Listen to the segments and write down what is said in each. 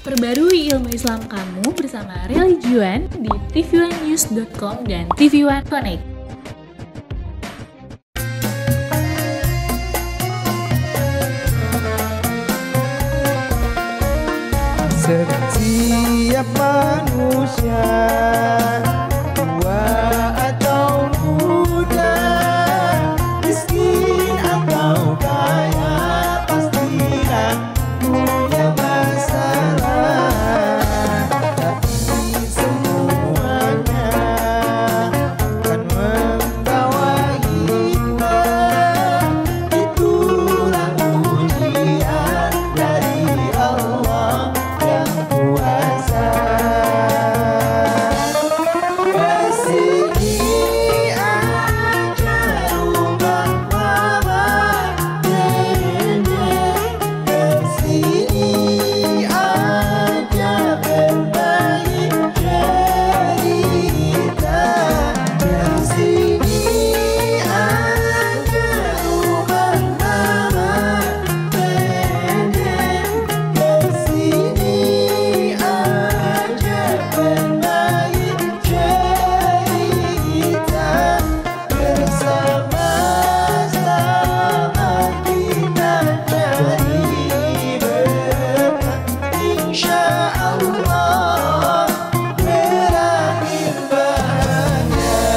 Perbarui ilmu Islam kamu bersama Religion di tv1news.com dan TV One Connect. Setiap manusia tua atau muda, miskin atau kaya, pastilah punya masalah. Tapi semuanya kan membawa hikmah. Itulah ujian dari Allah yang kuasa. Kesini aja rumah mama nenek, kesini aja berbagi cerita, kesini aja rumah mama nenek, kesini aja berbagi cerita, bersama-sama kita cari berkah, insya Allah berakhir bahagia.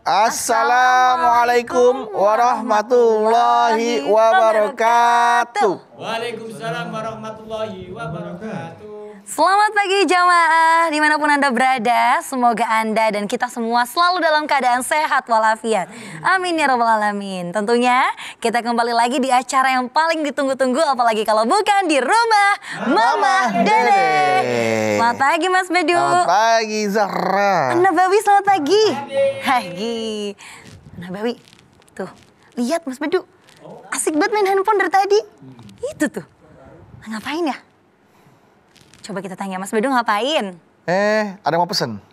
Assalamualaikum warahmatullahi wabarakatuh. Waalaikumsalam warahmatullahi wabarakatuh. Selamat pagi jamaah dimanapun Anda berada. Semoga Anda dan kita semua selalu dalam keadaan sehat walafiat. Amin ya rabbal alamin. Tentunya kita kembali lagi di acara yang paling ditunggu-tunggu, apalagi kalau bukan di rumah Mama Dede. Selamat pagi Mas Bedu. Selamat pagi Zahra. Nabawi selamat pagi. Pagi. Nabawi. Tuh, lihat Mas Bedu. Asik banget main handphone dari tadi. Itu tuh. Ngapain ya? Coba kita tanya Mas Bedu ngapain? Ada yang mau pesen?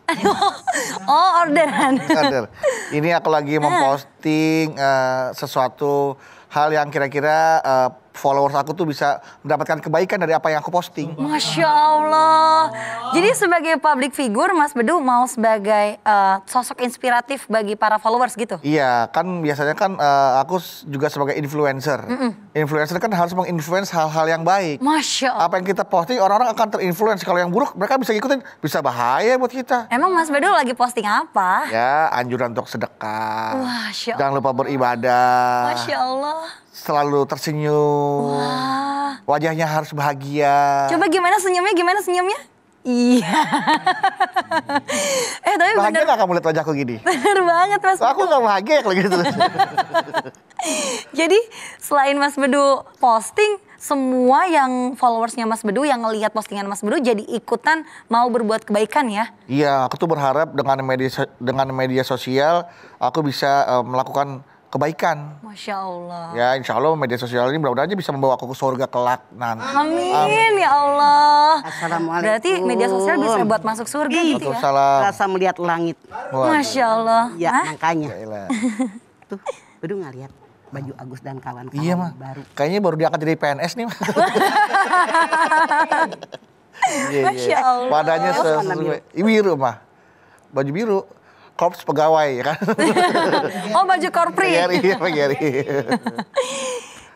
Oh, orderan. Order. Ini aku lagi memposting sesuatu hal yang kira-kira followers aku tuh bisa mendapatkan kebaikan dari apa yang aku posting. Masya Allah. Jadi sebagai public figure, Mas Bedu mau sebagai sosok inspiratif bagi para followers gitu? Iya, kan biasanya kan aku juga sebagai influencer. Influencer kan harus menginfluence hal-hal yang baik. Masya Allah. Apa yang kita posting orang-orang akan terinfluence. Kalau yang buruk mereka bisa ikutin, bisa bahaya buat kita. Emang Mas Bedu lagi posting apa? Ya, anjuran untuk sedekah. Masya Allah. Jangan lupa beribadah. Masya Allah. Selalu tersenyum. Wah. Wajahnya harus bahagia. Coba gimana senyumnya? Iya. Tapi Bahagia bener, gak kamu lihat wajahku gini? bener banget Mas Bedu. Aku gak bahagia kalau gitu. Jadi selain Mas Bedu posting, semua yang followersnya Mas Bedu yang ngelihat postingan Mas Bedu jadi ikutan mau berbuat kebaikan ya? Iya, aku tuh berharap dengan media sosial aku bisa melakukan kebaikan. Masya Allah. Ya, insya Allah media sosial ini mudah-mudahan aja bisa membawa aku ke surga kelak nanti. Amin ya Allah. Assalamualaikum. Berarti media sosial bisa buat masuk surga gitu ya? Waalaikumsalam. Rasa melihat langit. Masya Allah. Ya, Hah? makanya. Yaelah. Tuh, Bedu nggak lihat baju Agus dan kawan-kawan Iya mah. baru. Kayaknya baru diangkat jadi PNS nih mah. Iya, Masya Allah. Badannya sesuai. Biru mah. Baju biru. Korps pegawai ya kan. Oh, baju korpri. Pegari.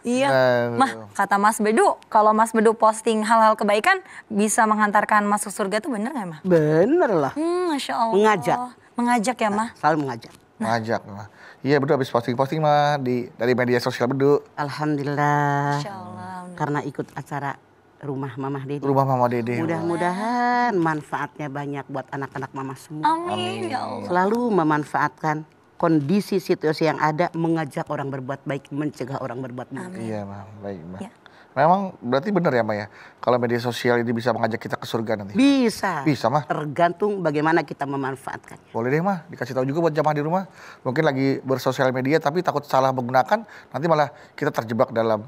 Iya. Mah, kata Mas Bedu, kalau Mas Bedu posting hal-hal kebaikan bisa menghantarkan masuk surga tuh bener gak, Mah? Bener lah. Masya Allah. Mengajak. Mengajak ya, Mah? Selalu mengajak. Ngajak mah. Iya Bedu habis posting mah dari media sosial Bedu. Alhamdulillah. Masya Allah. Karena ikut acara Rumah Mamah Dede. Rumah Mama Dede. Mudah-mudahan manfaatnya banyak buat anak-anak mama semua. Amin ya Allah. Selalu memanfaatkan kondisi situasi yang ada, mengajak orang berbuat baik, mencegah orang berbuat buruk. Iya mah, baik mah. Ya. Memang berarti benar ya Mah ya, kalau media sosial ini bisa mengajak kita ke surga nanti. Bisa. Bisa mah. Tergantung bagaimana kita memanfaatkan. Boleh deh mah, dikasih tahu juga buat jamaah di rumah. Mungkin lagi bersosial media tapi takut salah menggunakan, nanti malah kita terjebak dalam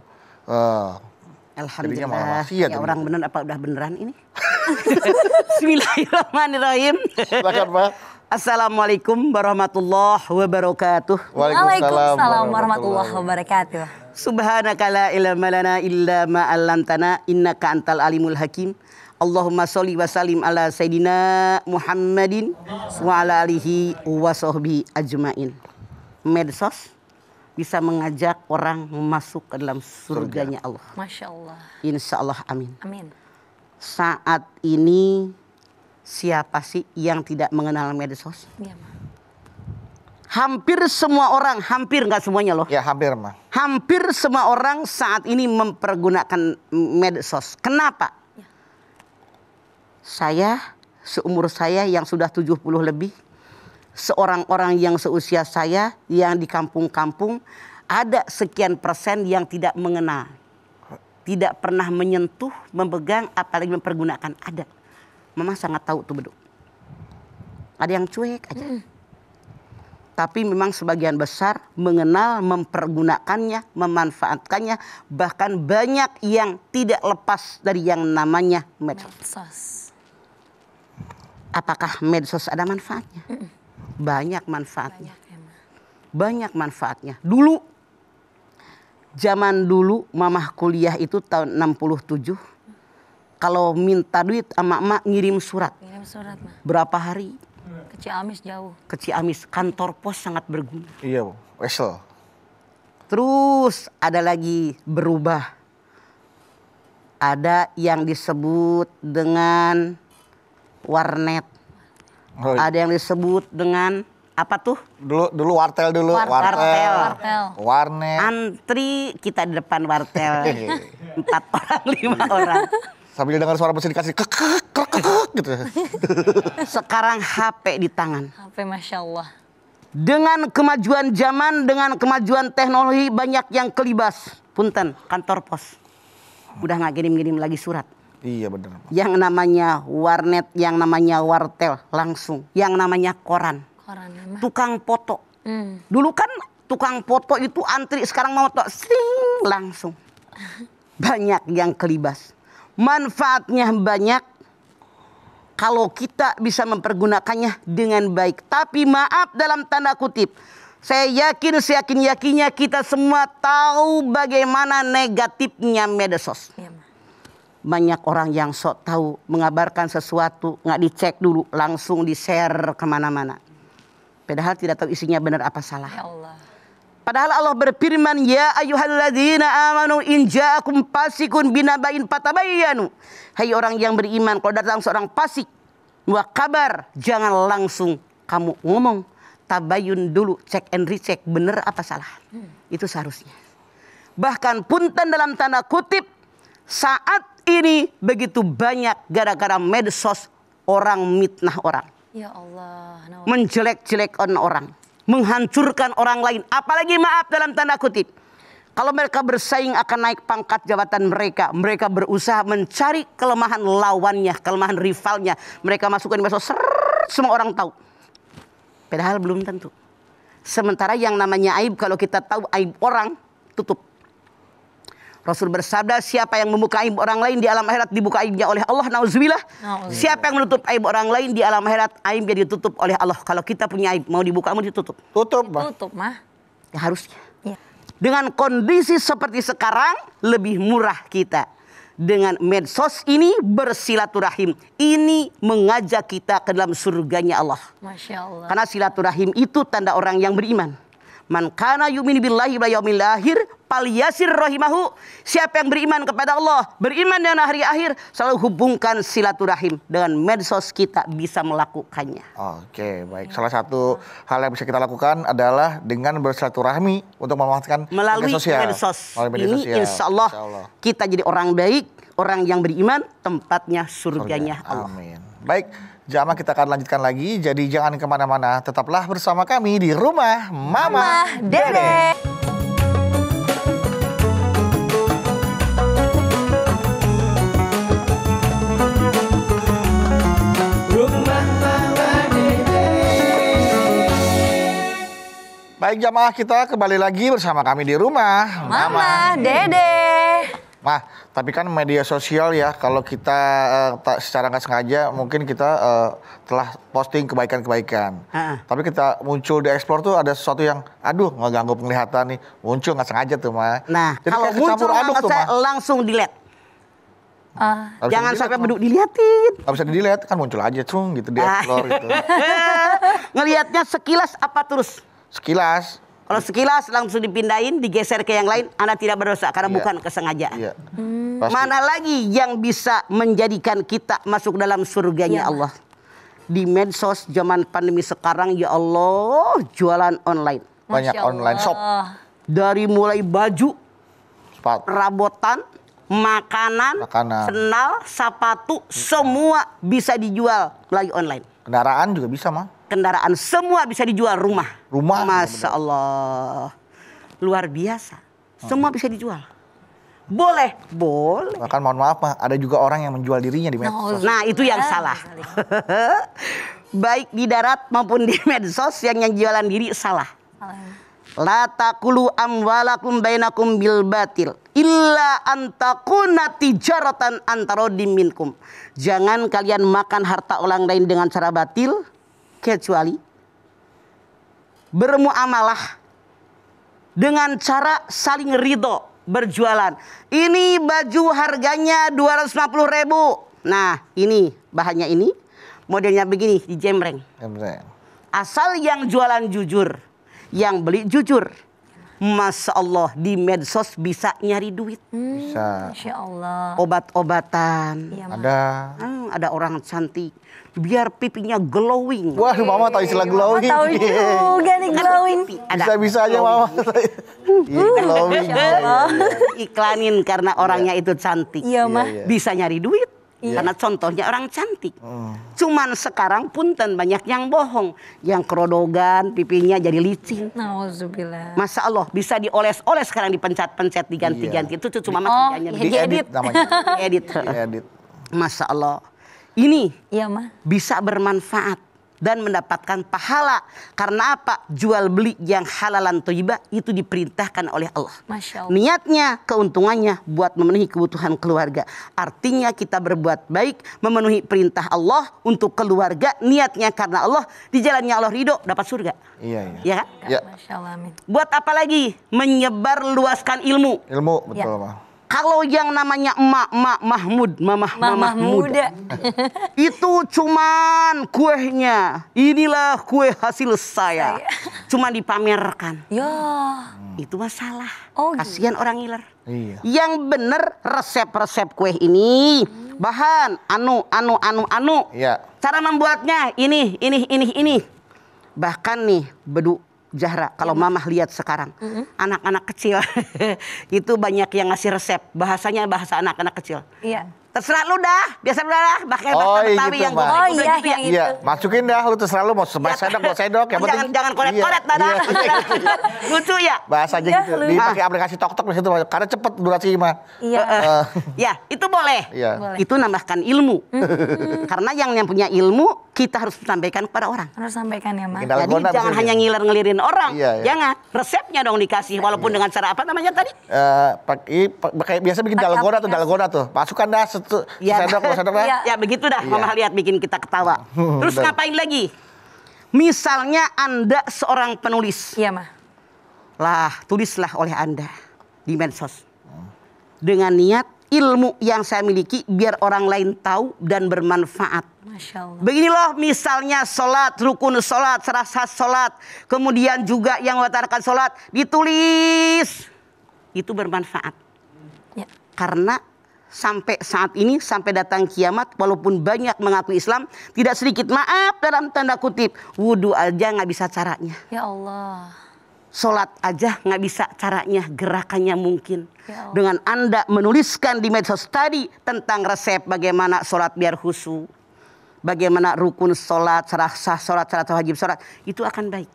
jadinya malah Alhamdulillah. maksiat Ya ini. orang bener apa udah beneran ini? Bismillahirrahmanirrahim. Silakan Pak. Assalamualaikum warahmatullahi wabarakatuh. Waalaikumsalam warahmatullahi wabarakatuh. Subhanaka la ilma lana illa ma 'allamtana innaka antal alimul hakim. Allahumma sholli wa sallim ala sayidina Muhammadin wa ala alihi wa sahbihi ajmain. Medsos bisa mengajak orang masuk ke dalam surganya Allah. Masya Allah. Insya Allah, amin. Amin. Saat ini siapa sih yang tidak mengenal medsos? Iya, Ma. Hampir semua orang, hampir nggak semuanya loh. Ya hampir mah. Hampir semua orang saat ini mempergunakan medsos. Kenapa? Ya. Saya, seumur saya yang sudah 70 lebih, seorang orang yang seusia saya yang di kampung-kampung, ada sekian persen yang tidak mengenal. Tidak pernah menyentuh, memegang, apalagi mempergunakan. Ada. Mama sangat tahu tuh beduk. Ada yang cuek aja. Tapi memang sebagian besar mengenal, mempergunakannya, memanfaatkannya. Bahkan banyak yang tidak lepas dari yang namanya medsos. Medsos. Apakah medsos ada manfaatnya? Banyak manfaatnya. Banyak ya, Ma. Banyak manfaatnya. Dulu, zaman dulu mamah kuliah itu tahun 67. Kalau minta duit sama emak ngirim surat. Kirim surat, Ma. Berapa hari? Ke Ciamis jauh. Ke Ciamis, kantor pos sangat berguna. Iya Bu, Wesel. Terus ada lagi berubah. Ada yang disebut dengan warnet. Oh, iya. Ada yang disebut dengan apa tuh? Dulu wartel dulu. Wartel. Wartel. Warnet. Antri kita di depan wartel. 4 orang, 5 orang. Sambil dengar suara mesin dikasih kek gitu. Sekarang HP di tangan. HP Masya Allah. Dengan kemajuan zaman, dengan kemajuan teknologi banyak yang kelibas. Punten, kantor pos. Udah nggak kirim-kirim lagi surat. Iya bener. Yang namanya warnet, yang namanya wartel langsung. Yang namanya koran. Koran ya, Ma. Tukang foto. Dulu kan tukang foto itu antri, sekarang mau foto sing langsung. Banyak yang kelibas. Manfaatnya banyak kalau kita bisa mempergunakannya dengan baik. Tapi maaf dalam tanda kutip. Saya yakin, seyakin-yakinnya kita semua tahu bagaimana negatifnya medsos. Iya, Ma. Banyak orang yang sok tahu mengabarkan sesuatu, nggak dicek dulu, langsung di-share kemana-mana. Padahal tidak tahu isinya benar apa salah. Ya Allah. Padahal Allah berfirman, ya ayyuhalladzina amanu in ja'akum fasikun binaba'in fatabayyanu. Hai orang yang beriman, kalau datang seorang fasik, wa kabar, jangan langsung kamu ngomong. Tabayun dulu, cek and recheck, benar apa salah. Itu seharusnya. Bahkan punten dalam tanda kutip, saat ini begitu banyak gara-gara medsos orang mitnah orang. Ya Allah. Menjelek-jelekkan orang. Menghancurkan orang lain. Apalagi maaf dalam tanda kutip. Kalau mereka bersaing akan naik pangkat jabatan mereka. Mereka berusaha mencari kelemahan lawannya. Kelemahan rivalnya. Mereka masukkan di medsos. Semua orang tahu. Padahal belum tentu. Sementara yang namanya aib. Kalau kita tahu aib orang. Tutup. Rasul bersabda, siapa yang membuka aib orang lain di alam akhirat dibuka aibnya oleh Allah. Nauzubillah. Siapa yang menutup aib orang lain di alam akhirat, aibnya ditutup oleh Allah. Kalau kita punya aib, mau dibuka mau ditutup. Tutup Bang. Tutup, Ma. Ya harusnya. Ya. Dengan kondisi seperti sekarang, lebih murah kita. Dengan medsos ini bersilaturahim. Ini mengajak kita ke dalam surganya Allah. Masya Allah. Karena silaturahim itu tanda orang yang beriman. Man kana yu'minu billahi wal yaumil akhir falyasir rahimahu. Siapa yang beriman kepada Allah, beriman dengan hari akhir, selalu hubungkan silaturahim. Dengan medsos kita bisa melakukannya. Oke, baik. Salah satu hal yang bisa kita lakukan adalah dengan bersilaturahmi untuk memanfaatkan Melalui media sosial. medsos. Melalui media Ini sosial. insya Allah kita jadi orang baik, orang yang beriman, tempatnya surganya Allah. Amin. Baik, jamaah kita akan lanjutkan lagi. Jadi jangan kemana-mana, tetaplah bersama kami di rumah Mama Dede. Rumah Mama Dede. Baik jamaah, kita kembali lagi bersama kami di rumah Mama Dede. Mah, tapi kan media sosial ya, kalau kita secara nggak sengaja mungkin kita telah posting kebaikan-kebaikan. Tapi kita muncul di explore tuh ada sesuatu yang, aduh nggak ganggu penglihatan nih, muncul nggak sengaja tuh Mah. Nah, jadi kalau kayak muncul kecampur aduk tuh saya Mah. langsung delete. Nggak bisa Jangan di-delete, sampai Mah. beduk diliatin. Nggak bisa di-delete, kan muncul aja cung gitu di explore gitu. Ngelihatnya sekilas apa terus? Sekilas. Kalau sekilas langsung dipindahin, digeser ke yang lain, Anda tidak berdosa karena Iya. bukan kesengajaan. Iya. Pasti. Mana lagi yang bisa menjadikan kita masuk dalam surganya Iya, Allah? Di medsos zaman pandemi sekarang, ya Allah, jualan online. Banyak Masya online shop, Allah. Dari mulai baju, sepatu. perabotan, makanan, Makanan. sendal, sepatu, semua bisa dijual melalui online. Kendaraan juga bisa Mah. Kendaraan semua bisa dijual, rumah. Rumah, Masya Allah. Luar biasa. Semua bisa dijual. Boleh. Boleh. Bahkan mohon maaf Mah, ada juga orang yang menjual dirinya di medsos. Nah, itu yang salah. Baik di darat maupun di medsos yang jualan diri salah. La taqulu amwalakum bainakum bil batil illa an takuna tijaratan antarodim minkum. Jangan kalian makan harta orang lain dengan cara batil kecuali bermuamalah dengan cara saling ridho berjualan. Ini baju harganya 250.000. Nah, ini bahannya ini, modelnya begini, dijembreng. Asal yang jualan jujur, yang beli jujur. Masya Allah, di medsos bisa nyari duit. Bisa. Masya Allah. Obat-obatan. Iya, Mah. Ada. Ada orang cantik, biar pipinya glowing. Waduh, Mama tahu istilah glowing. Tahu juga nih glowing. Bisa-bisa aja Mama. Iya, glowing. Iklanin karena orangnya itu cantik. Iya, Mah. Bisa nyari duit. Karena contohnya orang cantik. Cuman sekarang punten banyak yang bohong. Yang kerodogan, pipinya jadi licin. Nauzubillah. Masya Allah, bisa dioles-oles sekarang dipencet-pencet, diganti-ganti. Itu cucu mama kerjanya. Diedit namanya. Diedit. Diedit. Masya Allah. Ini Iya, Mah. bisa bermanfaat dan mendapatkan pahala. Karena apa? Jual beli yang halalan thayyibah itu diperintahkan oleh Allah. Masya Allah. Niatnya, keuntungannya buat memenuhi kebutuhan keluarga. Artinya kita berbuat baik, memenuhi perintah Allah untuk keluarga. Niatnya karena Allah, di jalannya Allah ridho, dapat surga. Iya. Ya kan? Ya. Masya Allah, amin. Buat apa lagi? Menyebar luaskan ilmu. Ilmu betul Ya. Mah. Kalau yang namanya emak Mahmud, mamah muda. Itu cuman kuehnya. Inilah kue hasil saya. Cuman dipamerkan. Ya. Itu masalah. Oh, Kasihan orang ngiler. Iya. Yang bener resep-resep kue ini. Bahan anu. Iya. Cara membuatnya ini. Bahkan nih bedu Zahra, kalau mamah lihat sekarang, anak-anak kecil itu banyak yang ngasih resep. Bahasanya bahasa anak-anak kecil. Iya. Terserah lu dah, biasa lu dah, pakai bahasa Oh, Betawi gitu, yang Pak. goblok Oh, gitu iya, ya. yang itu. Iya, masukin dah lu terserah lu mau sendok, yang penting. Jangan koret-koret, Iya. Dada. Iya. Lucu ya? Bahasa aja Iya, gitu. lucu. Dipakai aplikasi TokTok di situ karena cepet durasi mah. Iya. Ya, itu boleh. Iya. Boleh. Itu nambahkan ilmu. Karena yang punya ilmu kita harus sampaikan kepada orang. Harus sampaikan ya, Mah. Bikin dalam Jadi gona jangan bisa hanya dia. ngiler-ngelirin orang. Iya, iya. Jangan. Resepnya dong dikasih walaupun dengan cara apa namanya tadi? Pakai biasa bikin Pakai dalgona tuh. Masukkan dah Iya. sendok dah. Iya. Ya begitu dah, Iya. Mama lihat bikin kita ketawa. Terus Betul. ngapain lagi? Misalnya Anda seorang penulis. Iya, Mah. Lah, tulislah oleh Anda di medsos. Dengan niat ilmu yang saya miliki biar orang lain tahu dan bermanfaat. Masya Allah. Begini loh misalnya sholat, rukun sholat, serasa sholat. Kemudian juga yang membatalkan sholat ditulis. Itu bermanfaat. Ya. Karena sampai saat ini, sampai datang kiamat, walaupun banyak mengaku Islam, tidak sedikit maaf dalam tanda kutip, wudhu aja nggak bisa caranya. Ya Allah. Sholat aja nggak bisa caranya, gerakannya mungkin. Ya Allah. Dengan Anda menuliskan di medsos tadi tentang resep bagaimana sholat biar khusyuk, bagaimana rukun sholat, syarat wajib sholat, itu akan baik.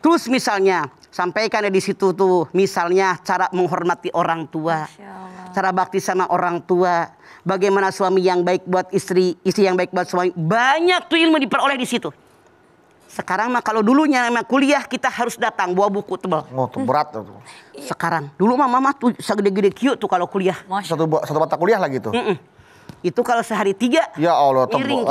Terus misalnya, sampaikan di situ tuh, misalnya cara menghormati orang tua. Masya Allah. Cara bakti sama orang tua, bagaimana suami yang baik buat istri, istri yang baik buat suami. Banyak tuh ilmu diperoleh di situ. Sekarang mah kalau dulunya memang kuliah kita harus datang bawa buku tebal. Oh, tuh berat tuh. Sekarang dulu mama tuh segede-gede kieu tuh kalau kuliah. Satu mata kuliah lagi tuh. Itu kalau sehari 3. Ya Allah, miring.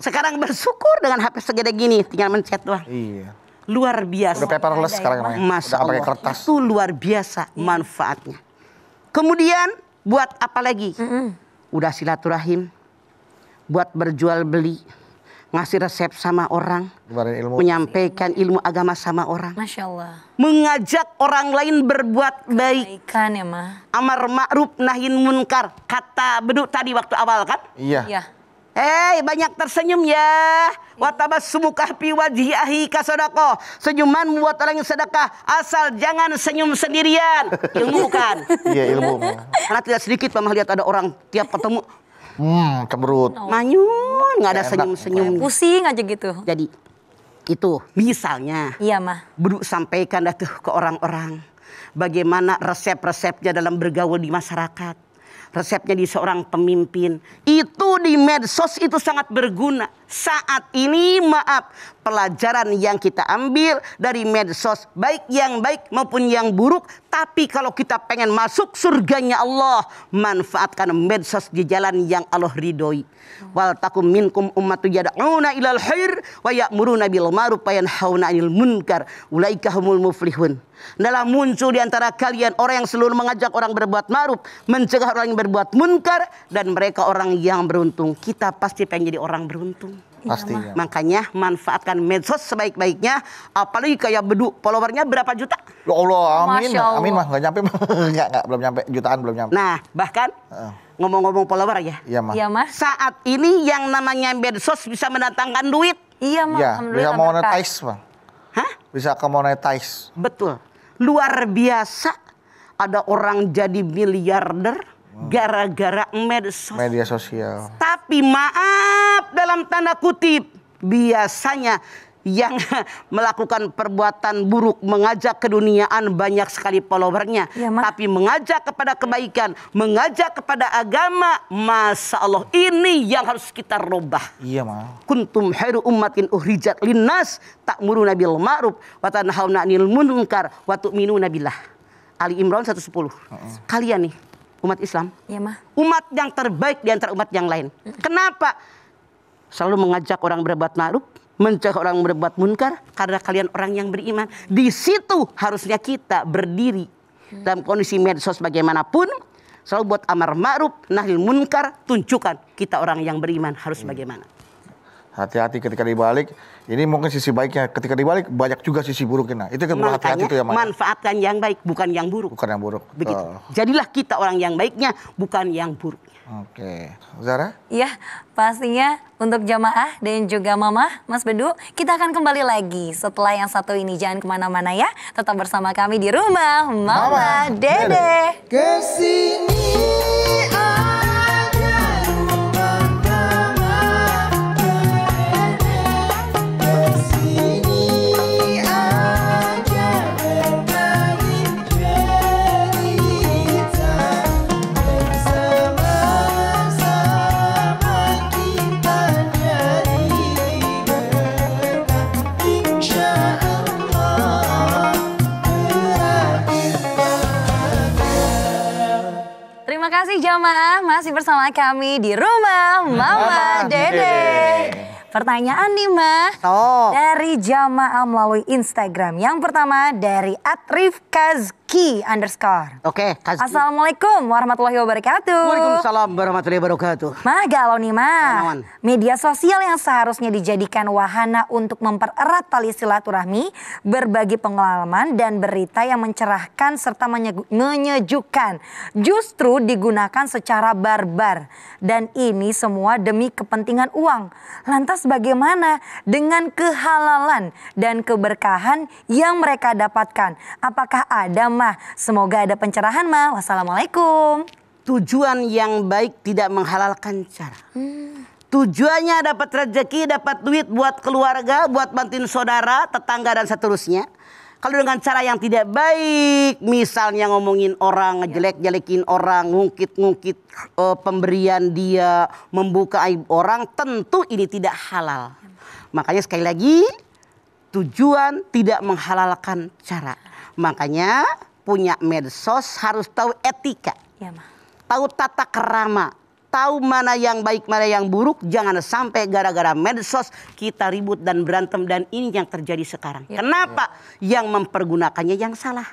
Sekarang bersyukur dengan HP segede gini, tinggal mencet doang. Iya. Luar biasa. Udah paperless sekarang namanya. Masya Udah pakai Allah. kertas. Itu luar biasa manfaatnya. Kemudian buat apa lagi? Udah silaturahim, buat berjual beli, ngasih resep sama orang, Ilmu. menyampaikan ilmu agama sama orang, Masya Allah. mengajak orang lain berbuat baik, Kebaikan ya mah. amar ma'ruf nahin munkar. Kata Bedu tadi waktu awal kan? Iya. Iya. Hei, banyak tersenyum ya. Wa tabassumuka fi wajhi akhika sadaqah. Senyuman membuat orang yang sedekah, asal jangan senyum sendirian. Ilmu bukan? Iya, ilmu. Karena tidak sedikit mama lihat ada orang tiap ketemu Cemberut. manyun, nggak ada Enak. senyum-senyum. Pusing aja gitu. Jadi itu misalnya Iya mah. Bedu sampaikan dah tuh ke orang-orang bagaimana resep-resepnya dalam bergaul di masyarakat. Resepnya di seorang pemimpin. Itu di medsos itu sangat berguna. Saat ini maaf, pelajaran yang kita ambil dari medsos, baik yang baik maupun yang buruk. Tapi kalau kita pengen masuk surganya Allah, manfaatkan medsos di jalan yang Allah ridhoi. Wal takum minkum ummatu yad'una ilal khair wa ya'muruna bil ma'ruf wa yanhauna 'anil munkar. Ulaika humul muflihun. Dalam muncul di antara kalian orang yang selalu mengajak orang berbuat ma'ruf, mencegah orang yang berbuat munkar, dan mereka orang yang beruntung. Kita pasti pengen jadi orang beruntung. Pastinya. Makanya manfaatkan medsos sebaik-baiknya. Apalagi kayak Bedu, followernya berapa juta? Ya Allah, amin. Masya Allah. Amin mah nggak nyampe. Nggak, belum nyampe jutaan, belum nyampe. Nah, bahkan ngomong-ngomong follower ya. Iya mah. Iya mah. Saat ini yang namanya medsos bisa mendatangkan duit. Iya mah. Iya, bisa Alhamdulillah berkah. monetize bang. Hah? Bisa ke monetize. Betul. Luar biasa. Ada orang jadi miliarder gara-gara medsos. Media sosial. Tapi maaf dalam tanda kutip, biasanya yang melakukan perbuatan buruk, mengajak keduniaan banyak sekali followernya. Ya, Mak. Tapi mengajak kepada kebaikan, mengajak kepada agama, Masya Allah, ini yang harus kita robah. Iya mah. Kuntum khairu ummatin uhrijat linnas ta'muruna bil ma'ruf wa tanhauna 'anil munkar wa tu'minuna billah. Ali Imran 110. Kalian nih umat Islam, Iya mah. umat yang terbaik di antara umat yang lain. Kenapa? Selalu mengajak orang berbuat ma'ruf, mencegah orang berbuat munkar, karena kalian orang yang beriman. Di situ harusnya kita berdiri dalam kondisi medsos bagaimanapun, selalu buat amar ma'ruf, nahi munkar, tunjukkan kita orang yang beriman harus bagaimana. Hati-hati ketika dibalik. Ini mungkin sisi baiknya. Ketika dibalik banyak juga sisi buruknya. Nah, itu kan perlu hati-hati Makanya tuh ya Mak. manfaatkan yang baik, bukan yang buruk. Bukan yang buruk. Begitu. Oh. Jadilah kita orang yang baiknya, bukan yang buruknya. Oke. Zara? Iya, pastinya untuk jamaah dan juga mama, Mas Bedu, kita akan kembali lagi setelah yang satu ini. Jangan kemana-mana ya, tetap bersama kami di rumah Mama Dede. Kesini ada rumah Mama Dede. Kesini aja berbagi cerita. Bersama-sama kita jadi berkah. Insya Allah berakhir bahagia. Terima kasih jamaah, masih bersama kami di rumah Mama Dede. Pertanyaan nih Ma, Oh. dari jamaah melalui Instagram. Yang pertama dari @rifkazki_. Oke, kasih. Assalamualaikum warahmatullahi wabarakatuh. Waalaikumsalam warahmatullahi wabarakatuh. Mah galau nih mah. Naon? Media sosial yang seharusnya dijadikan wahana untuk mempererat tali silaturahmi, berbagi pengalaman dan berita yang mencerahkan serta menyejukkan, justru digunakan secara barbar. Dan ini semua demi kepentingan uang. Lantas bagaimana dengan kehalalan dan keberkahan yang mereka dapatkan? Apakah ada Mah? Semoga ada pencerahan Mah. Wassalamualaikum. Tujuan yang baik tidak menghalalkan cara. Tujuannya dapat rezeki, dapat duit buat keluarga, buat bantuin saudara, tetangga dan seterusnya. Kalau dengan cara yang tidak baik, misalnya ngomongin orang, ngejelek-jelekin orang, ngungkit-ngungkit pemberian dia, membuka aib orang, tentu ini tidak halal. Makanya sekali lagi, tujuan tidak menghalalkan cara. Makanya punya medsos harus tahu etika. Ya, Ma. Tahu tata kerama. Tahu mana yang baik, mana yang buruk. Jangan sampai gara-gara medsos kita ribut dan berantem. Dan ini yang terjadi sekarang. Kenapa? Yang mempergunakannya yang salah.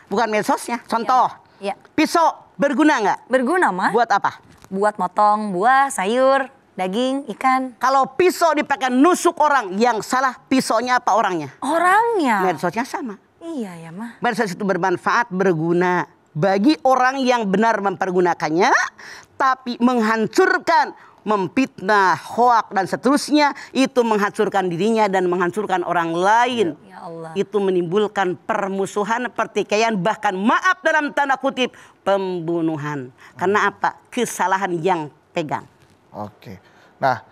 Bukan medsosnya. Contoh. Ya. Pisau berguna nggak? Berguna, Ma. Buat apa? Buat motong buah, sayur, daging, ikan. Kalau pisau dipakai nusuk orang, yang salah pisaunya apa orangnya? Orangnya. Medsosnya sama. Iya ya, Ma. Medsos itu bermanfaat, berguna bagi orang yang benar mempergunakannya, tapi menghancurkan, memfitnah, hoak dan seterusnya, itu menghancurkan dirinya dan menghancurkan orang lain. Ya Allah. Itu menimbulkan permusuhan, pertikaian, bahkan maaf dalam tanda kutip pembunuhan. Karena apa? Kesalahan yang pegang. Oke. Nah,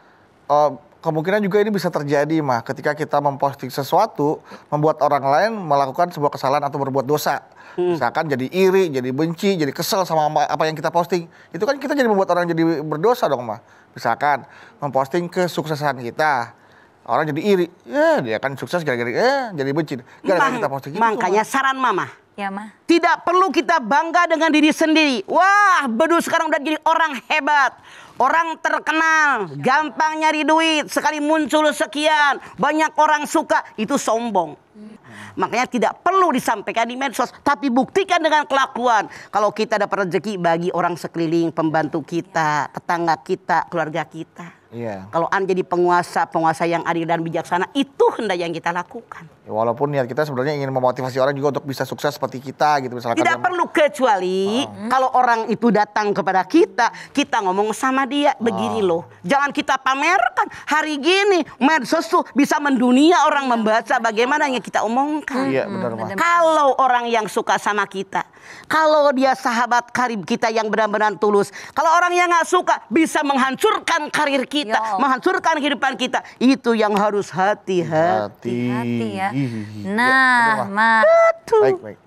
kemungkinan juga ini bisa terjadi, Mah, ketika kita memposting sesuatu, membuat orang lain melakukan sebuah kesalahan atau berbuat dosa. Misalkan jadi iri, jadi benci, jadi kesel sama apa yang kita posting. Itu kan kita jadi membuat orang jadi berdosa dong, Mah. Misalkan memposting kesuksesan kita, orang jadi iri. Ya, dia kan sukses gara-gara jadi benci. Gara-gara kita posting gitu, Makanya Mah. saran Mama. Ya, Ma. Tidak perlu kita bangga dengan diri sendiri. Wah, Bedu sekarang udah jadi orang hebat. Orang terkenal, gampang nyari duit, sekali muncul sekian, banyak orang suka, itu sombong. Makanya tidak perlu disampaikan di medsos, tapi buktikan dengan kelakuan. Kalau kita dapat rezeki bagi orang sekeliling, pembantu kita, tetangga kita, keluarga kita. Iya. Kalau Anda jadi penguasa yang adil dan bijaksana, itu hendak yang kita lakukan. Ya, walaupun niat kita sebenarnya ingin memotivasi orang juga untuk bisa sukses seperti kita gitu misalkan. Tidak perlu kecuali kalau orang itu datang kepada kita, kita ngomong sama dia begini loh. Jangan kita pamerkan. Hari gini medsos tuh bisa mendunia orang membaca bagaimana yang kita omongkan. Iya, benar, Mah. Kalau orang yang suka sama kita, kalau dia sahabat karib kita yang benar-benar tulus, kalau orang yang nggak suka bisa menghancurkan karir kita, menghancurkan kehidupan kita, itu yang harus hati-hati. Hati ya. Iya, Nah, benar, Ma. Baik.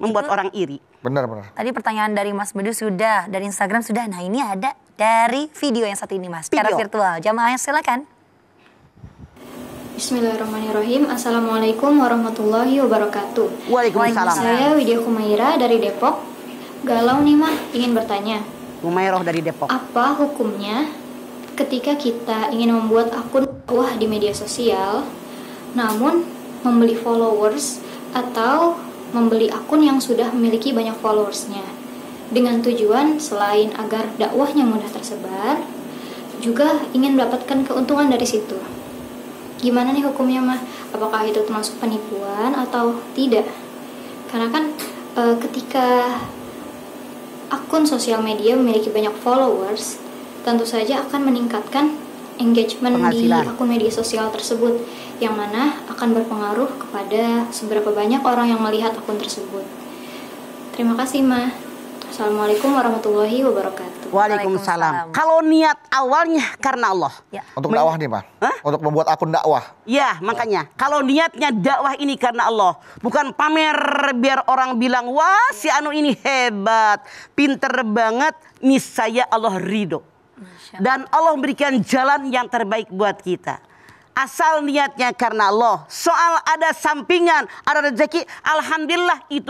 Membuat orang iri. Benar. Tadi pertanyaan dari Mas Bedu sudah, dari Instagram sudah. Nah, ini ada dari video yang satu ini, Mas. Secara Video. virtual. Jamaahnya silakan. Bismillahirrahmanirrahim. Assalamualaikum warahmatullahi wabarakatuh. Waalaikumsalam. Saya Widya Kumaira dari Depok. Galau nih mah, ingin bertanya, Umairoh dari Depok. apa hukumnya ketika kita ingin membuat akun dakwah di media sosial, namun membeli followers atau membeli akun yang sudah memiliki banyak followersnya, dengan tujuan selain agar dakwahnya mudah tersebar, juga ingin mendapatkan keuntungan dari situ. Gimana nih hukumnya, mah? Apakah itu termasuk penipuan atau tidak? Karena kan ketika akun sosial media memiliki banyak followers, tentu saja akan meningkatkan engagement di Penghasilan. akun media sosial tersebut, yang mana akan berpengaruh kepada seberapa banyak orang yang melihat akun tersebut. Terima kasih, Ma. Assalamualaikum warahmatullahi wabarakatuh. Waalaikumsalam. Kalau niat awalnya karena Allah. Ya. Untuk dakwah nih, Mah. Hah? Untuk membuat akun dakwah. Ya, makanya kalau niatnya dakwah ini karena Allah, bukan pamer biar orang bilang, wah si anu ini hebat, pinter banget, niscaya Allah ridho. Dan Allah memberikan jalan yang terbaik buat kita. Asal niatnya karena Allah. Soal ada sampingan, ada rezeki, alhamdulillah itu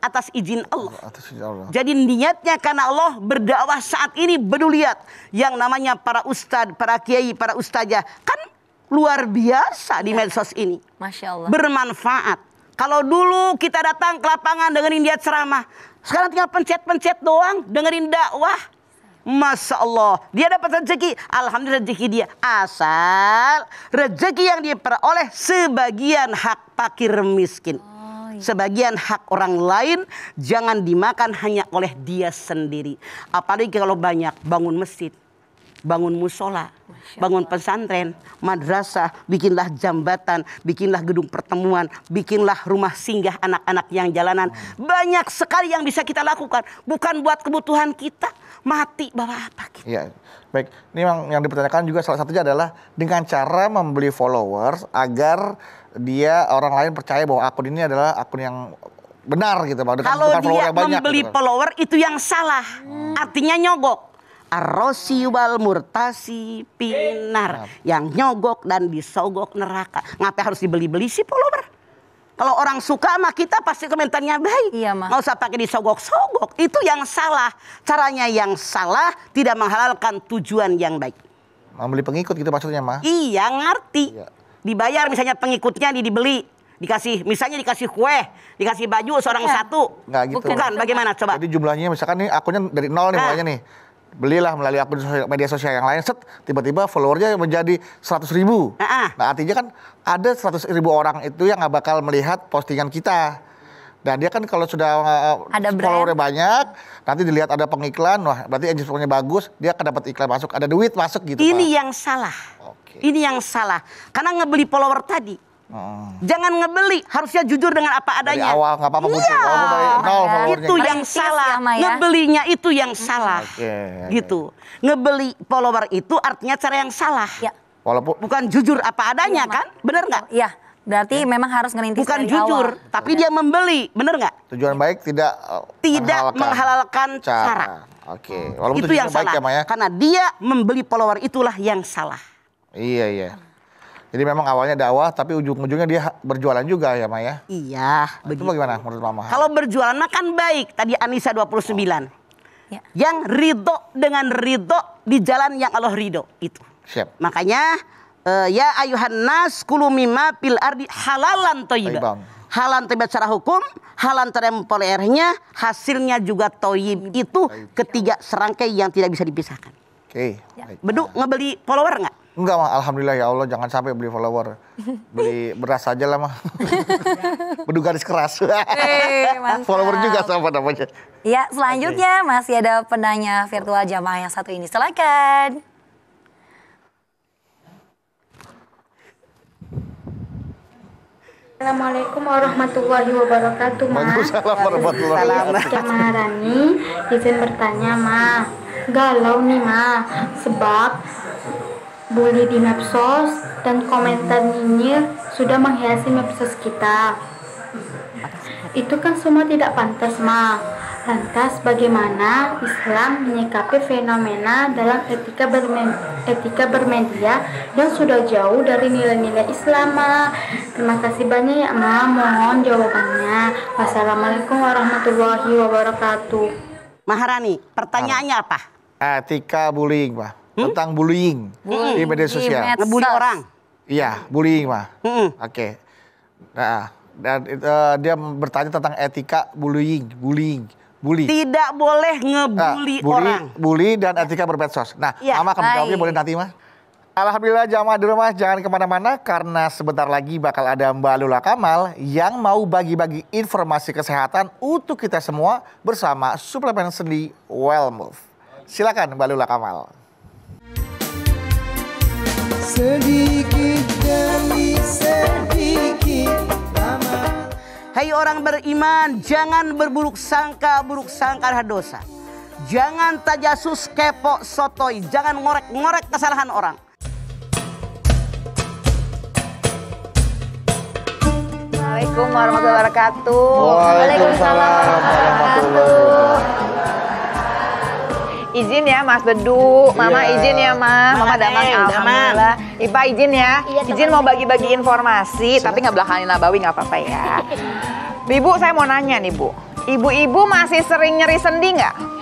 atas izin Allah. Atas izin Allah. Jadi niatnya karena Allah, berdakwah saat ini Bedu lihat yang namanya para ustadz, para kiai, para ustazah kan luar biasa di medsos ini. Masya Allah. Bermanfaat. Kalau dulu kita datang ke lapangan dengerin dia ceramah, sekarang tinggal pencet-pencet doang dengerin dakwah. Masya Allah, dia dapat rezeki, alhamdulillah rezeki dia. Asal rezeki yang dia peroleh sebagian hak fakir miskin, sebagian hak orang lain jangan dimakan hanya oleh dia sendiri. Apalagi kalau banyak bangun masjid, bangun musola, bangun pesantren, madrasah, bikinlah jambatan, bikinlah gedung pertemuan, bikinlah rumah singgah anak-anak yang jalanan. Banyak sekali yang bisa kita lakukan, bukan buat kebutuhan kita. Mati bawa apa gitu. Iya, baik. Ini yang dipertanyakan juga salah satunya adalah dengan cara membeli followers agar dia orang lain percaya bahwa akun ini adalah akun yang benar gitu, Pak. Kalau Bukan follower dia yang banyak, membeli gitu. follower itu yang salah, artinya nyogok. Arrosi wal murtasi pinar. Yang nyogok dan disogok neraka. Ngapain harus dibeli-beli sih follower? Kalau orang suka sama kita pasti komentarnya baik. Iya, Ma. Nggak usah pakai disogok-sogok. Itu yang salah. Caranya yang salah, tidak menghalalkan tujuan yang baik. Membeli pengikut gitu maksudnya, Ma? Iya, ngerti. Iya. Dibayar misalnya pengikutnya dibeli. Misalnya dikasih kue, dikasih baju seorang satu. Nggak gitu. Bukan, bagaimana coba? Jadi jumlahnya misalkan nih akunnya dari nol nih mulainya nih. Belilah melalui akun media sosial yang lain, set, tiba-tiba followernya menjadi 100.000. Nah artinya kan ada 100.000 orang itu yang nggak bakal melihat postingan kita. Dan dia kan kalau sudah Ada brand. followernya banyak, nanti dilihat ada pengiklan, wah berarti engagementnya bagus, dia akan dapat iklan masuk, ada duit masuk gitu. Ini Pak. yang salah. Oke. Ini yang salah. Karena ngebeli follower tadi. Jangan ngebeli, harusnya jujur dengan apa Dari adanya. awal nggak apa-apa muncul, Iya. walaupun dari nol followernya. Itu yang Merintis salah. ya, Ma, ya? Ngebelinya itu yang salah. Oke. Gitu. Ngebeli follower itu artinya cara yang salah. Ya. Walaupun Bukan jujur apa adanya kan? Bener nggak? Iya, berarti memang harus ngerintis Bukan dari jujur, awal. tapi dia membeli. Bener nggak? tujuan baik tidak Menghalalkan cara. Oke. Walaupun Itu yang tujuannya baik salah. ya, Ma, ya. Karena dia membeli follower itulah yang salah. Iya, iya. Jadi memang awalnya dakwah, tapi ujung-ujungnya dia berjualan juga ya, Maya. Iya, Itu bagaimana menurut Mama? Kalau berjualan mah kan baik. Tadi Anissa 29. Ya. Yang ridho dengan ridho di jalan yang Allah ridho. Itu. Siap. Makanya ya ayuhan nas kulu mimma fil ardi halalan thayyiban. Thayyiban. Halal thayyib secara hukum, halal terempolernya, hasilnya juga thayyib. Itu ketiga serangkai yang tidak bisa dipisahkan. Oke. Baik. Bedu ngebeli follower nggak? Enggak, Mah. Alhamdulillah ya Allah, jangan sampai beli follower. Beli beras aja lah, Mah. Bedu garis keras. Mantap. Follower juga sama namanya. Ya, selanjutnya masih ada penanya virtual jamaah yang satu ini. Silakan. Assalamualaikum warahmatullahi wabarakatuh, Ma. Waalaikumsalam warahmatullahi wabarakatuh. Saya Maharani, izin bertanya, Ma. Galau nih, Ma. Sebab bully di medsos dan komentar nyinyir sudah menghiasi medsos kita. Itu kan semua tidak pantas, Ma. Lantas bagaimana Islam menyikapi fenomena dalam etika bermedia yang sudah jauh dari nilai-nilai Islam, Ma? Terima kasih banyak ya, Ma. Mohon jawabannya. Wassalamualaikum warahmatullahi wabarakatuh. Maharani, pertanyaannya apa? Etika bullying, Mah. Tentang bullying di media sosial. medsos. Ngebully orang. Iya, bullying, Mah. Mm-mm. Oke. Nah, dan dia bertanya tentang etika bullying. Tidak boleh ngebully orang. Bully dan etika bermedsos. Nah, Iya. Mama akan menjawabnya Baik. boleh nanti, Mah. Alhamdulillah jamaah di rumah jangan kemana-mana karena sebentar lagi bakal ada Mbak Lula Kamal yang mau bagi-bagi informasi kesehatan untuk kita semua bersama suplemen sendi Wellmove. Silakan Mbak Lula Kamal. Sedikit demi sedikit amal. Hai orang beriman, jangan buruk sangka adalah dosa. Jangan tajasus, kepo, sotoy, jangan ngorek-ngorek kesalahan orang. Assalamualaikum warahmatullahi wabarakatuh. Waalaikumsalam warahmatullahi. Izin ya Mas Bedu, Mama Iya. izin ya Mama Damang, alhamdulillah. Ipa izin ya, izin mau bagi-bagi informasi, tapi nggak belakangin Nabawi nggak apa-apa ya. Ibu saya mau nanya nih Bu, ibu-ibu masih sering nyeri sendi nggak?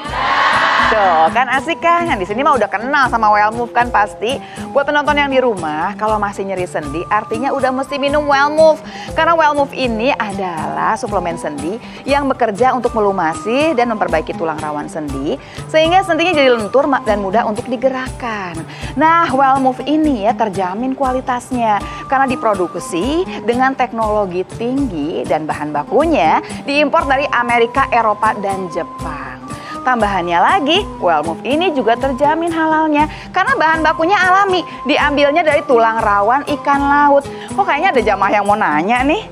Tuh kan asik kan, yang di sini mah udah kenal sama Wellmove kan pasti. Buat penonton yang di rumah, kalau masih nyeri sendi artinya udah mesti minum Wellmove. Karena Wellmove ini adalah suplemen sendi yang bekerja untuk melumasi dan memperbaiki tulang rawan sendi. Sehingga sendinya jadi lentur dan mudah untuk digerakkan. Nah Wellmove ini ya terjamin kualitasnya. Karena diproduksi dengan teknologi tinggi dan bahan bakunya diimpor dari Amerika, Eropa, dan Jepang. Tambahannya lagi, Wellmove ini juga terjamin halalnya karena bahan bakunya alami, diambilnya dari tulang rawan ikan laut. Kok kayaknya ada jamaah yang mau nanya nih?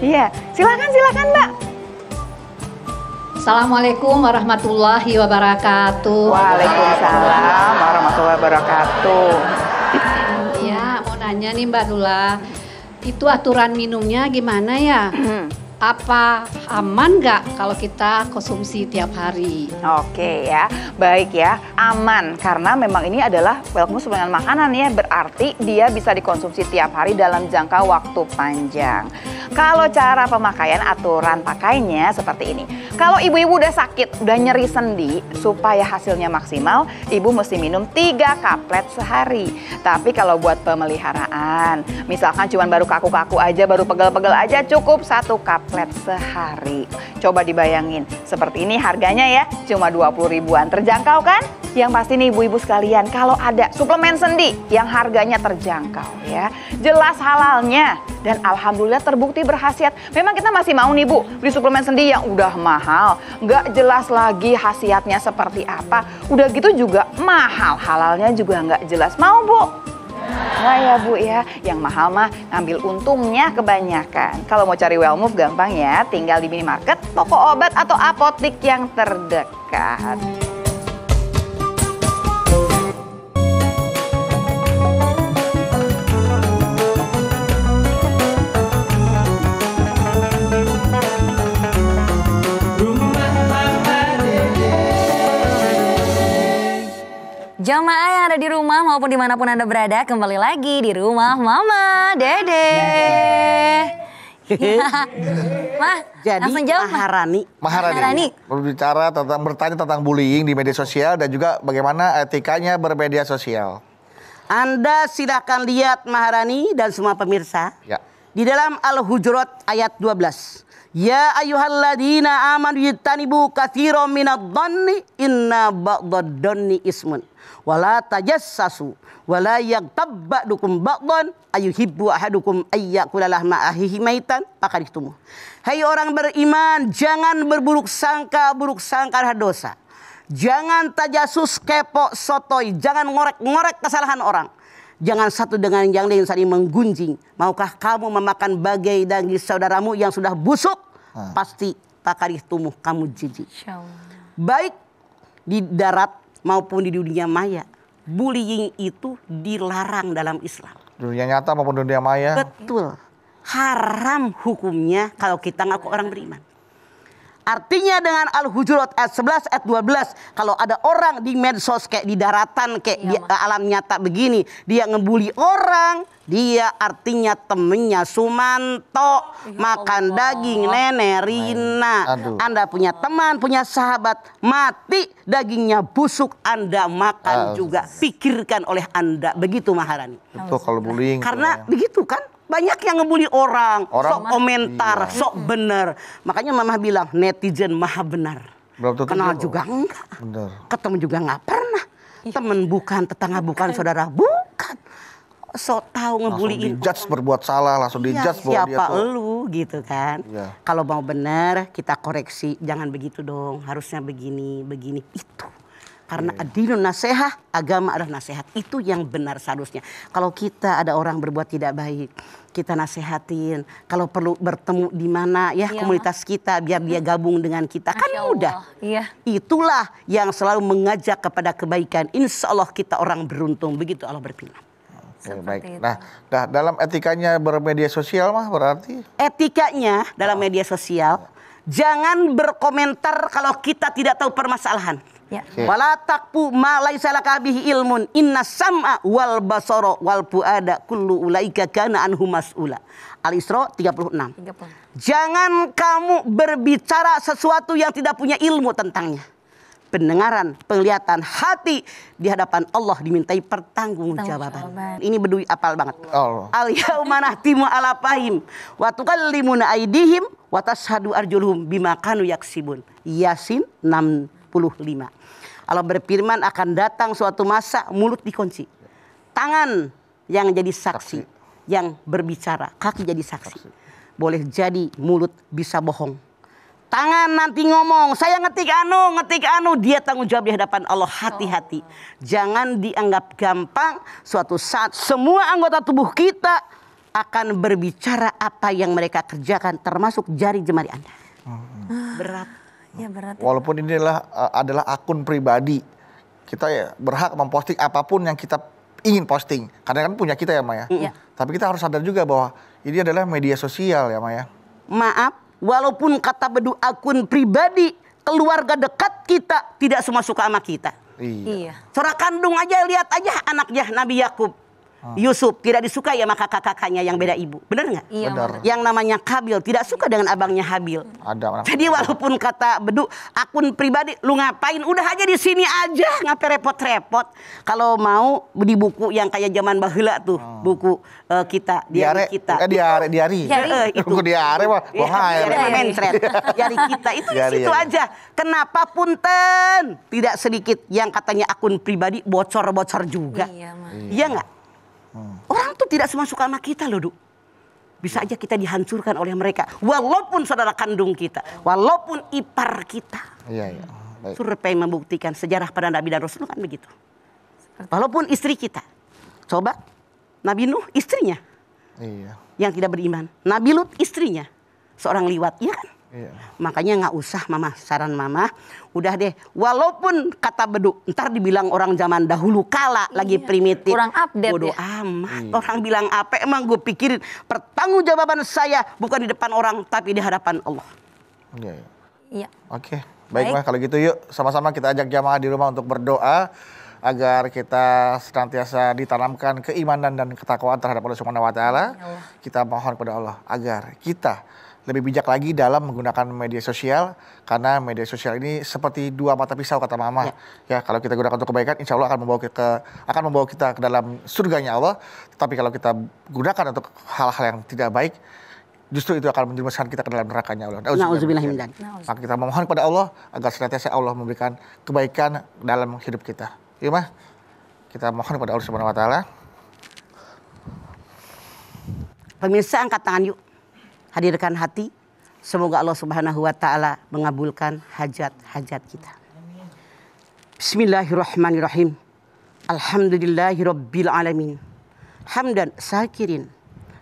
Iya, silakan Mbak. Assalamualaikum warahmatullahi wabarakatuh. Waalaikumsalam warahmatullahi wabarakatuh. Ya, mau nanya nih Mbak Lula, itu aturan minumnya gimana ya? apa aman nggak kalau kita konsumsi tiap hari? Oke ya, baik ya, aman karena memang ini adalah milk mousse dengan makanan ya, berarti dia bisa dikonsumsi tiap hari dalam jangka waktu panjang. Kalau cara pemakaian, aturan pakainya seperti ini. Kalau ibu-ibu udah sakit, udah nyeri sendi, supaya hasilnya maksimal, ibu mesti minum 3 kaplet sehari. Tapi kalau buat pemeliharaan, misalkan cuma baru kaku-kaku aja, baru pegel-pegel aja, cukup 1 kaplet sehari. Coba dibayangin, seperti ini harganya ya, cuma 20 ribuan. Terjangkau kan? Yang pasti nih ibu-ibu sekalian, kalau ada suplemen sendi yang harganya terjangkau ya, jelas halalnya dan alhamdulillah terbukti berkhasiat. Memang kita masih mau nih Bu, beli suplemen sendi yang udah mahal, nggak jelas lagi khasiatnya seperti apa. Udah gitu juga mahal, halalnya juga nggak jelas. Mau Bu? Nah ya Bu ya, yang mahal mah ngambil untungnya kebanyakan. Kalau mau cari well move gampang ya, tinggal di minimarket, toko obat atau apotik yang terdekat. Jamaah yang ada di rumah maupun dimanapun Anda berada, kembali lagi di rumah Mama Dede. Mah, Jadi langsung jawab, Maharani bertanya tentang bullying di media sosial dan juga bagaimana etikanya bermedia sosial. Anda silakan lihat Maharani dan semua pemirsa. Ya. Di dalam Al-Hujurat ayat 12. Ya ayyuhalladzina amanu yajtanibu katsiran minadh-dhanni inna ba'dadh-dhanni ismun. Wala tajassasu wala yaghtab ba'dukum ba'dhan ayuhibbu ahadukum ayyakula lahma akhihi maitan fakarihtumuh. Hai orang beriman, jangan berburuk sangka adalah dosa. Jangan tajasus, kepo, sotoy, jangan ngorek-ngorek kesalahan orang. Jangan satu dengan yang lain saling menggunjing. Maukah kamu memakan bagai daging saudaramu yang sudah busuk? Pasti fakarihtumuh, kamu jijik. Baik di darat maupun di dunia maya, bullying itu dilarang dalam Islam. Dunia nyata maupun dunia maya. Betul. Haram hukumnya kalau kita ngaku orang beriman. Artinya dengan Al-Hujurat ayat 11 ayat 12, kalau ada orang di medsos kayak di daratan kayak di alam nyata begini, dia ngebully orang, dia artinya temennya Sumanto makan daging Nenek Rina. Anda punya teman, punya sahabat mati, dagingnya busuk, Anda makan juga. Pikirkan oleh Anda, begitu Maharani. Betul kalau bullying. Karena begitu kan? Banyak yang ngebully orang sok komentar, sok bener. Makanya Mama bilang netizen maha benar. Kenal juga enggak. Bener. Ketemu juga enggak pernah. Temen bukan, tetangga bukan, saudara bukan. Sok tahu ngebully. Dijudge berbuat salah, langsung dijudge bahwa dia siapa tuh. lu gitu kan. Kalau mau benar kita koreksi, jangan begitu dong. Harusnya begini, begini, itu. Karena adilun nasihah, agama adalah nasihat. Itu yang benar seharusnya. Kalau kita ada orang berbuat tidak baik, kita nasihatin. Kalau perlu bertemu di mana ya komunitas kita biar dia gabung dengan kita. Kan mudah. Iya. Itulah yang selalu mengajak kepada kebaikan. Insya Allah kita orang beruntung. Begitu Allah berfirman. Oke, baik. Nah, dalam etikanya bermedia sosial mah berarti? Etikanya dalam media sosial, jangan berkomentar kalau kita tidak tahu permasalahan. Wala taqfu ma laisa laka bihi ilmun inna sam'a wal basara wal fuada kullu ulaika kana anhu mas'ula. Al-Isra 36. Jangan kamu berbicara sesuatu yang tidak punya ilmu tentangnya. Pendengaran, penglihatan, hati di hadapan Allah dimintai pertanggungjawaban. Ini bedui apal banget. Al-yauma nahtimu ala fahim wa tukallimuna aydihim wa tashhadu arjuluhum bima kanu yaksibun. Yasin 65. Allah berfirman akan datang suatu masa mulut dikunci. Tangan yang jadi saksi, yang berbicara, kaki jadi saksi. Boleh jadi mulut bisa bohong. Tangan nanti ngomong, saya ngetik anu, dia tanggung jawab di hadapan Allah. Hati-hati. Jangan dianggap gampang, suatu saat semua anggota tubuh kita akan berbicara apa yang mereka kerjakan, termasuk jari jemari Anda. Berat. Ya, berat. Walaupun ini adalah akun pribadi, kita ya berhak memposting apapun yang kita ingin posting. Karena kan punya kita ya Maya. Tapi kita harus sadar juga bahwa ini adalah media sosial ya Maya. Maaf, Walaupun kata bedu akun pribadi, keluarga dekat kita tidak semua suka sama kita. Iya. Saudara kandung aja, lihat aja anaknya Nabi Yakub, Yusuf tidak disukai sama kakak-kakaknya yang beda ibu. Benar nggak? Iya. Benar. Yang namanya Kabil tidak suka dengan abangnya Habil. Ada. Jadi walaupun kata bedu akun pribadi, lu ngapain? Udah aja di sini aja, ngapain repot-repot. Kalau mau di buku yang kayak zaman baheula tuh, buku kita, diari kita. Diari. Itu. Buku diari mah. Diari kita itu di situ Diari. aja. Kenapa punten? Tidak sedikit yang katanya akun pribadi bocor-bocor juga. Iya nggak? Orang tuh tidak semua suka sama kita loh, Du. Bisa aja kita dihancurkan oleh mereka. Walaupun saudara kandung kita. Walaupun ipar kita. Iya. Baik. Survei membuktikan sejarah pada Nabi dan Rasul kan begitu. Walaupun istri kita. Coba Nabi Nuh istrinya. Iya. Yang tidak beriman. Nabi Lut istrinya. Seorang liwat. Iya kan? Iya. Makanya nggak usah mama, saran mama, udah deh. Walaupun kata bedu, ntar dibilang orang zaman dahulu kala lagi primitif. Kurang update bodoh ya. amat. Orang bilang apa? Emang gue pikirin pertanggungjawaban saya bukan di depan orang tapi di hadapan Allah. Iya. Iya. Oke, baik Mah kalau gitu yuk sama-sama kita ajak jamaah di rumah untuk berdoa agar kita senantiasa ditanamkan keimanan dan ketakwaan terhadap Allah Subhanahu wa taala. Kita mohon kepada Allah agar kita lebih bijak lagi dalam menggunakan media sosial karena media sosial ini seperti dua mata pisau kata Mama. Ya, kalau kita gunakan untuk kebaikan insya Allah akan membawa kita ke dalam surganya Allah. Tetapi kalau kita gunakan untuk hal-hal yang tidak baik justru itu akan menjerumuskan kita ke dalam nerakanya Allah. Nauzubillah min dzalik. Maka kita memohon kepada Allah agar senantiasa Allah memberikan kebaikan dalam hidup kita. Iya Mah? Kita mohon kepada Allah Subhanahu wa taala. Pemirsa angkat tangan yuk. Hadirkan hati. Semoga Allah Subhanahu wa taala mengabulkan hajat-hajat kita. Bismillahirrahmanirrahim. Alhamdulillahirabbil alamin. Hamdan sakirin,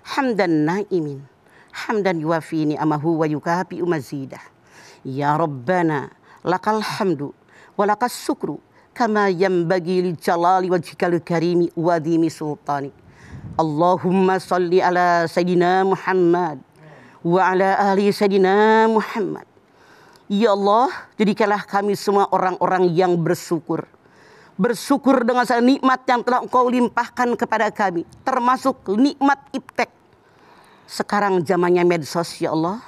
hamdan naimin, hamdan yuwafi ni'amahu wa yukafi mazidah. Ya Rabbana lakal hamdu wa lakas syukru kama yanbaghi li jalali wajhikal karimi wa dimi sultanik. Allahumma salli ala sayyidina Muhammad wa ala ahli sayyidina Muhammad. Ya Allah, jadikanlah kami semua orang-orang yang bersyukur. Bersyukur dengan segala nikmat yang telah Engkau limpahkan kepada kami, termasuk nikmat iptek. Sekarang zamannya medsos ya Allah.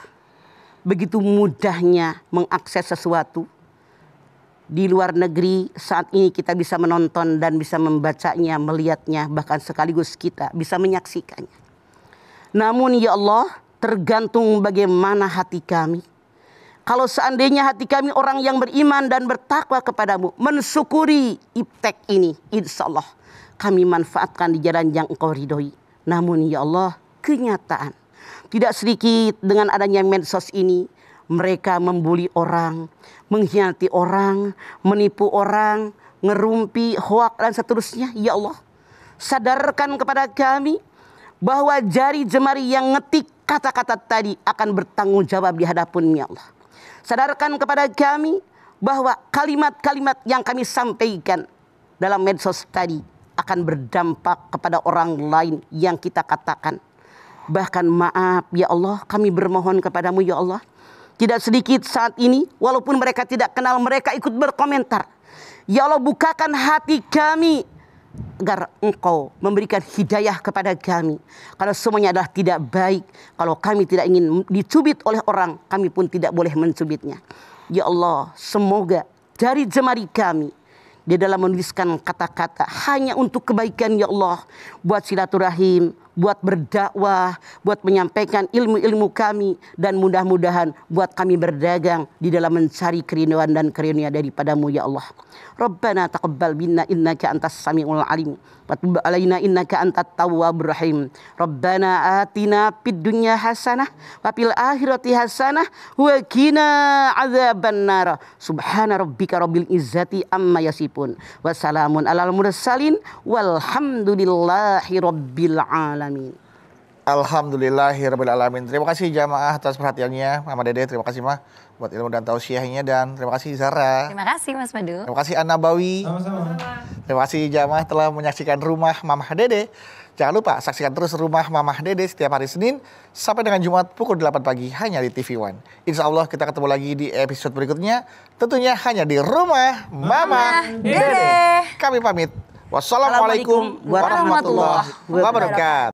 Begitu mudahnya mengakses sesuatu. Di luar negeri saat ini kita bisa menonton dan bisa membacanya, melihatnya, bahkan sekaligus kita bisa menyaksikannya. Namun ya Allah, tergantung bagaimana hati kami. Kalau seandainya hati kami orang yang beriman dan bertakwa kepadamu, mensyukuri iptek ini, insya Allah kami manfaatkan di jalan yang Engkau ridhoi. Namun ya Allah, kenyataan tidak sedikit dengan adanya medsos ini, mereka membuli orang, mengkhianati orang, menipu orang, ngerumpi, hoak dan seterusnya. Ya Allah, sadarkan kepada kami bahwa jari jemari yang ngetik kata-kata tadi akan bertanggung jawab di hadapan ya Allah. Sadarkan kepada kami bahwa kalimat-kalimat yang kami sampaikan dalam medsos tadi akan berdampak kepada orang lain yang kita katakan. Bahkan maaf ya Allah, kami bermohon kepadamu ya Allah. Tidak sedikit saat ini walaupun mereka tidak kenal, mereka ikut berkomentar. Ya Allah, bukakan hati kami agar Engkau memberikan hidayah kepada kami. Karena semuanya adalah tidak baik. Kalau kami tidak ingin dicubit oleh orang, kami pun tidak boleh mencubitnya. Ya Allah, semoga jari jemari kami di dalam menuliskan kata-kata hanya untuk kebaikan ya Allah. Buat silaturahim, buat berdakwah, buat menyampaikan ilmu-ilmu kami. Dan mudah-mudahan buat kami berdagang di dalam mencari kerinduan dan karunia daripadamu ya Allah. Rabbana taqabbal minna innaka antas samiul alim wa tub alaina innaka antat tawwabur rahim. Rabbana atina fid dunya hasanah wa fil akhirati hasanah wa qina adzabannar. Subhana rabbika rabbil izzati amma yasifun wa salamun alal mursalin walhamdulillahi rabbil alamin. Alhamdulillahirrahmanirrahim. Terima kasih jamaah atas perhatiannya. Mama Dede, terima kasih Mah buat ilmu dan tausiahnya, dan terima kasih Zara. Terima kasih Mas Madu. Terima kasih An-Nabawi. Sama-sama. Terima kasih jamaah telah menyaksikan Rumah Mamah Dede. Jangan lupa saksikan terus Rumah Mamah Dede setiap hari Senin sampai dengan Jumat pukul 8 pagi hanya di TV One. Insya Allah kita ketemu lagi di episode berikutnya. Tentunya hanya di Rumah Mamah Dede. Kami pamit. Wassalamualaikum warahmatullahi wabarakatuh.